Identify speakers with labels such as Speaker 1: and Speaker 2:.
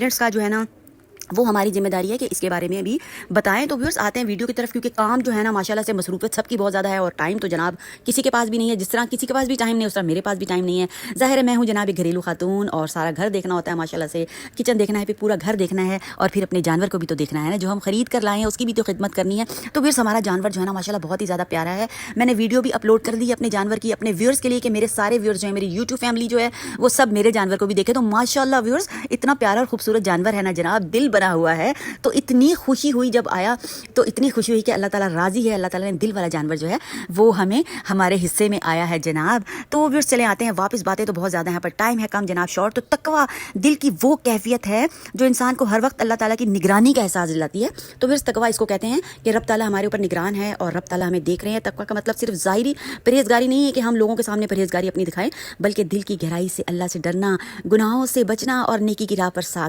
Speaker 1: Parents का जो है ना वो हमारी जिम्मेदारी है कि इसके बारे में भी बताएं। तो व्यूअर्स आते हैं वीडियो की तरफ, क्योंकि काम जो है ना माशाल्लाह से मसरूफियत सबकी बहुत ज़्यादा है और टाइम तो जनाब किसी के पास भी नहीं है। जिस तरह किसी के पास भी टाइम नहीं है उस तरह मेरे पास भी टाइम नहीं है। ज़ाहिर है मैं हूँ जनाब एक घरेलू खातून और सारा घर देखना होता है माशाल्लाह से, किचन देखना है, फिर पूरा घर देखना है और फिर अपने जानवर को भी तो देखना है ना, जो हम खरीद कर लाए हैं उसकी भी तो खिदमत करनी है। तो व्यूअर्स हमारा जानवर जो है ना माशाल्लाह बहुत ही ज़्यादा प्यारा है। मैंने वीडियो भी अपलोड कर दी है अपने जानवर की अपने व्यूअर्स के लिए कि मेरे सारे व्यूअर्स जो है, मेरी यूट्यूब फैमिली जो है वो सब मेरे जानवर को भी देखे। तो माशाल्लाह व्यूअर्स इतना प्यारा और खूबसूरत जानवर है ना जनाब, दिल बना हुआ है। तो इतनी खुशी हुई जब आया, तो इतनी खुशी हुई कि अल्लाह ताला राजी है, अल्लाह ताला ने दिल वाला जानवर जो है वो हमें हमारे हिस्से में आया है जनाब। तो व्यूअर्स चले आते हैं वापस, बातें तो बहुत ज़्यादा हैं पर टाइम है कम जनाब, शॉर्ट। तो तकवा दिल की वो कैफियत है जो इंसान को हर वक्त अल्लाह ताला की निगरानी का एहसास दिलाती है। तो व्यूअर्स तकवा इसको कहते हैं कि रब ताला हमारे ऊपर निगरान है और रब ताला हमें देख रहे हैं। तकवा का मतलब सिर्फ ज़ाहिरी परहेजगारी नहीं है कि हम लोगों के सामने परहेजगारी अपनी दिखाएं, बल्कि दिल की गहराई से अल्लाह से डरना, गुनाहों से बचना और नेकी की राह पर साथ